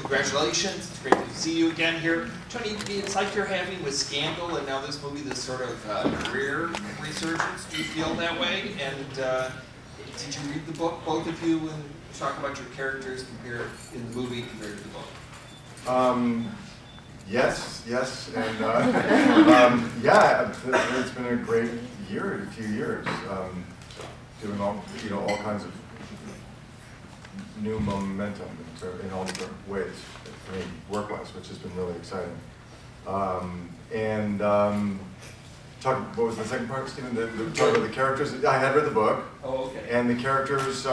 congratulations. It's great to see you again here. Tony, it's like you're having with Scandal and now this movie this sort of career resurgence. Do you feel that way? And did you read the book, both of you, and talk about your characters compared in the movie compared to the book? Yes, and yeah, it's been a great few years, doing all kinds of new momentum in all different ways, for me, work-wise, which has been really exciting. What was the second part, Stephen? Talk about the characters. I had read the book. Oh, okay. And the characters,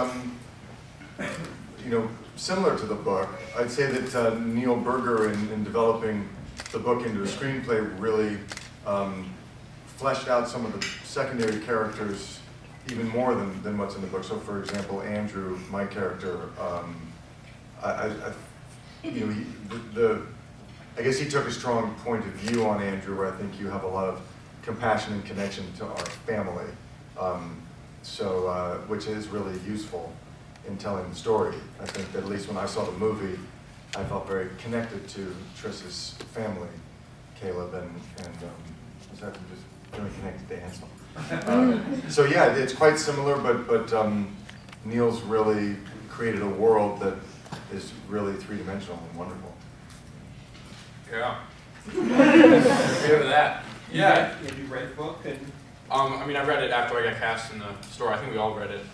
similar to the book. I'd say that Neil Berger, in developing the book into a screenplay, really fleshed out some of the secondary characters even more than what's in the book. So, for example, Andrew, my character, I guess he took a strong point of view on Andrew, where I think you have a lot of compassion and connection to our family, which is really useful in telling the story. I think that at least when I saw the movie, I felt very connected to Triss's family, Caleb, and was that just really connected to Ansel. So yeah, it's quite similar, but Neil's really created a world that is really three-dimensional and wonderful. Yeah. Good with that. Yeah. Did you read the book? And I read it after I got cast in the story. I think we all read it.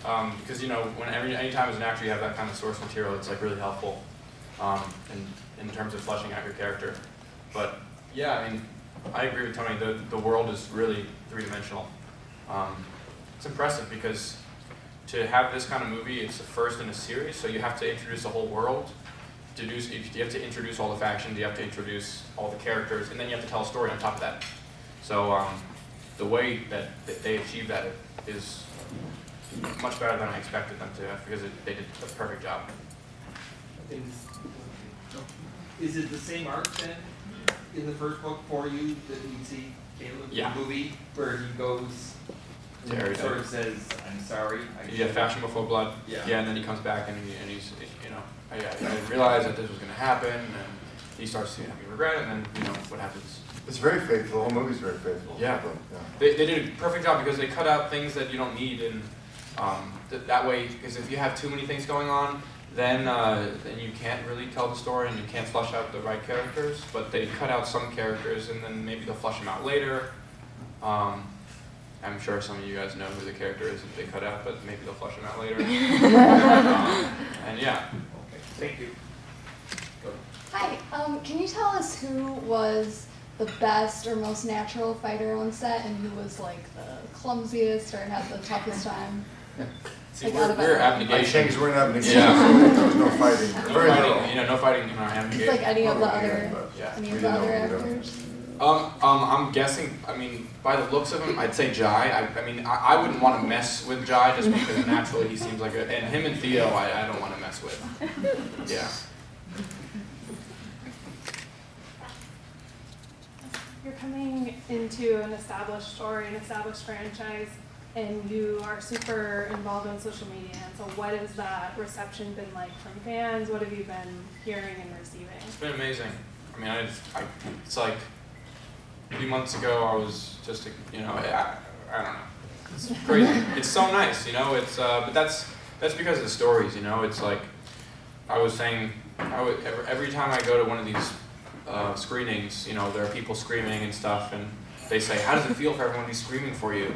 Because anytime as an actor you have that kind of source material, it's like really helpful in terms of fleshing out your character. But yeah, I agree with Tony. The world is really three-dimensional. It's impressive because to have this kind of movie, it's the first in a series, so you have to introduce the whole world. You have to introduce all the factions, you have to introduce all the characters, and then you have to tell a story on top of that. So the way that they achieved that is much better than I expected them to, because they did a perfect job. Is it the same arc then in the first book for you that we see Caleb in the movie, where he goes and sort of says, "I'm sorry"? Fashion before blood. Yeah, and then he comes back and he's I didn't realize that this was going to happen, and he starts having regret, and then what happens. It's very faithful. The whole movie's very faithful. Yeah. They did a perfect job because they cut out things that you don't need, and that way, because if you have too many things going on, then you can't really tell the story and you can't flesh out the right characters. But they cut out some characters, and then maybe they'll flesh them out later. I'm sure some of you guys know who the character is that they cut out, but maybe they'll flesh them out later. And yeah. Okay, thank you. Go. Hi, can you tell us who was the best or most natural fighter on set, and who was like the clumsiest or had the toughest time? See, we're abnegation. We're in abnegation. Yeah. So there was no fighting. No fighting in our abnegation. It's like any of the other actors. I'm guessing. By the looks of him, I'd say Jai. I wouldn't want to mess with Jai just because naturally he seems like and him and Theo, I don't want to mess with. Yeah. You're coming into an established story, an established franchise, and you are super involved on social media. And so what has that reception been like from fans? What have you been hearing and receiving? It's been amazing. It's like a few months ago I was just, I don't know. It's crazy. It's so nice, It's but that's because of the stories, It's like I was saying, every time I go to one of these screenings, there are people screaming and stuff, and they say, "How does it feel for everyone to be screaming for you?"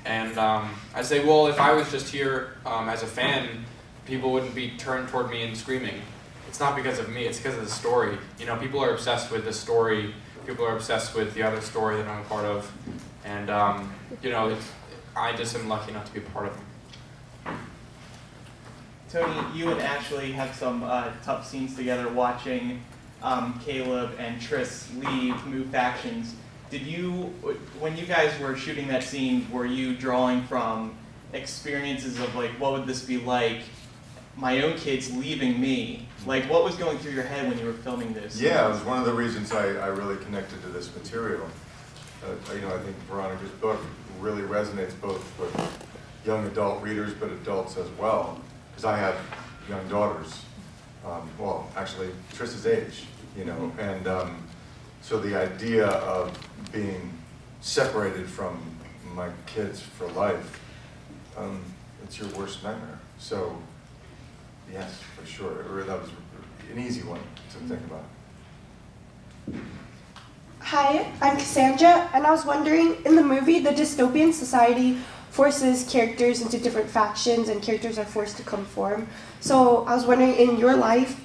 And I say, well, if I was just here as a fan, people wouldn't be turned toward me and screaming. It's not because of me, it's because of the story. People are obsessed with the story. People are obsessed with the other story that I'm a part of. And, I just am lucky enough to be a part of it. Tony, you and Ashley have some tough scenes together watching Caleb and Triss move factions. When you guys were shooting that scene, were you drawing from experiences of what would this be like, my own kids leaving me? What was going through your head when you were filming this? Yeah, it was one of the reasons I really connected to this material. I think Veronica's book really resonates both with young adult readers, but adults as well, because I have young daughters. well, actually, Triss's age, you know, and so the idea of being separated from my kids for life, it's your worst nightmare. So, yes, for sure, that was an easy one to think about. Hi, I'm Cassandra, and I was wondering, in the movie, the dystopian society forces characters into different factions, and characters are forced to conform. So I was wondering, in your life,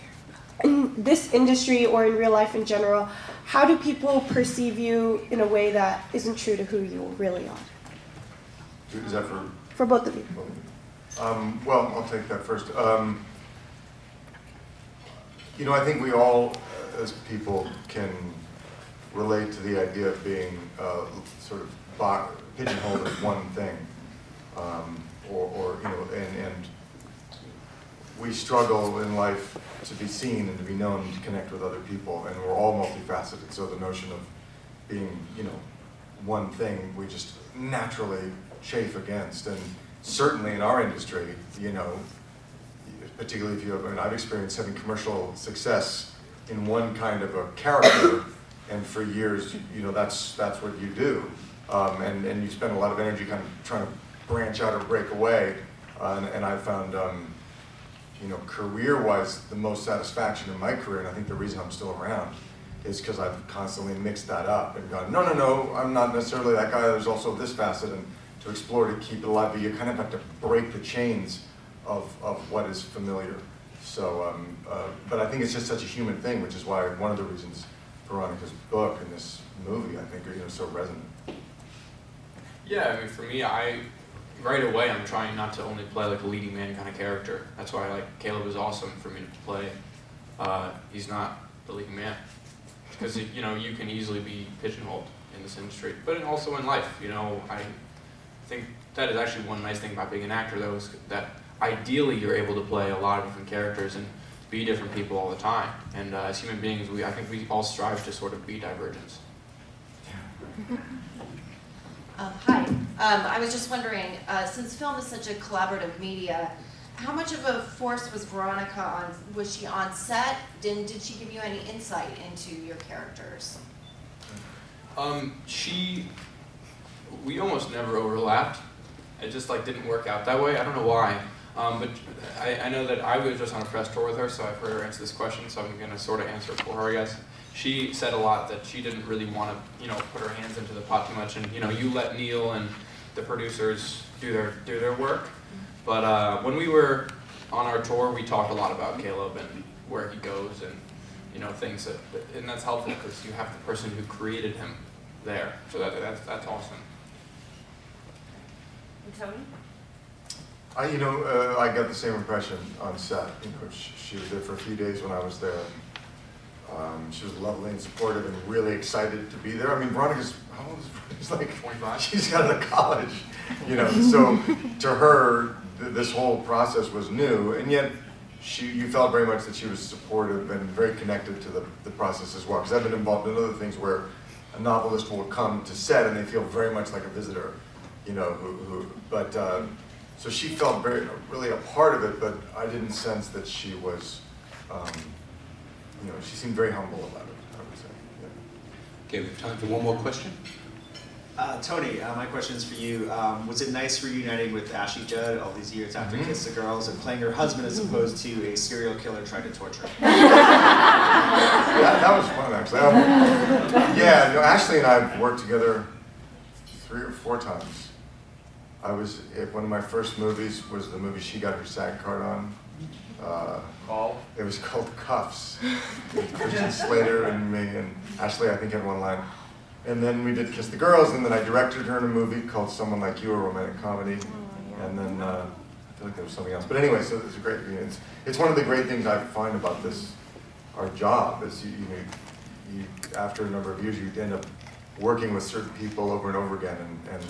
in this industry or in real life in general, how do people perceive you in a way that isn't true to who you really are? Is that For both of you. well, I'll take that first. You know, I think we all, as people, can relate to the idea of being sort of pigeonholed as one thing, or you know, and we struggle in life to be seen and to be known, to connect with other people, and we're all multifaceted. So the notion of being, you know, one thing, we just naturally chafe against, and certainly in our industry, you know, particularly if you have, I mean, I've experienced having commercial success in one kind of a character. And for years, you know, that's what you do, and you spend a lot of energy kind of trying to branch out or break away. And I found, you know, career-wise, the most satisfaction in my career, and I think the reason I'm still around, is because I've constantly mixed that up and gone, no, I'm not necessarily that guy. There's also this facet, and to explore, to keep it alive. But you kind of have to break the chains of what is familiar. So, but I think it's just such a human thing, which is why one of the reasons Veronica's book and this movie, I think, are, you know, so resonant. Yeah, I mean, for me, right away, I'm trying not to only play like a leading man kind of character. That's why, like, Caleb is awesome for me to play. He's not the leading man, because you know, you can easily be pigeonholed in this industry, but also in life. You know, I think that is actually one nice thing about being an actor, though, is that ideally you're able to play a lot of different characters and be different people all the time. And as human beings, I think we all strive to sort of be Divergents. Hi. I was just wondering, since film is such a collaborative media, how much of a force was Veronica on? Was she on set? Did she give you any insight into your characters? We almost never overlapped. It just like didn't work out that way. I don't know why. But I know that I was just on a press tour with her, so I've heard her answer this question, so I'm going to sort of answer it for her, I guess. She said a lot that she didn't really want to, you know, put her hands into the pot too much, and, you know, you let Neil and the producers do their work. But when we were on our tour, we talked a lot about Caleb and where he goes and, you know, things and that's helpful because you have the person who created him there. So that's awesome. And Tony? You know, I got the same impression on set. You know, she was there for a few days when I was there. She was lovely and supportive and really excited to be there. I mean, Veronica's, how old is Veronica? She's like 25. She's got out of college, you know. So to her, this whole process was new, and yet you felt very much that she was supportive and very connected to the process as well. Because I've been involved in other things where a novelist will come to set and they feel very much like a visitor, you know. So she felt really a part of it, but I didn't sense that she was, you know, she seemed very humble about it, I would say. Yeah. Okay, we have time for one more question. Tony, my question is for you. Was it nice reuniting with Ashley Judd all these years after Kiss the Girls and playing her husband as opposed to a serial killer trying to torture her? That was fun, actually. Yeah, you know, Ashley and I have worked together 3 or 4 times. One of my first movies was the movie she got her SAG card on. It was called Cuffs, with Christian Slater and me, and Ashley, I think, had one line. And then we did Kiss the Girls, and then I directed her in a movie called Someone Like You, a romantic comedy. And then I feel like there was something else. But anyway, so it was a great reunion. It's one of the great things I find about our job, is you after a number of years, you end up working with certain people over and over again, and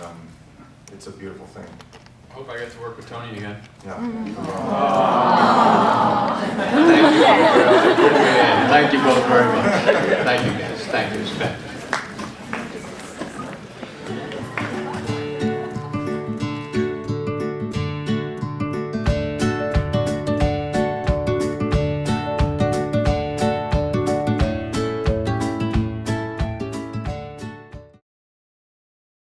it's a beautiful thing. I hope I get to work with Tony again. Yeah. Thank you. Thank you both very much. Thank you, guys. Thank you. It's fantastic.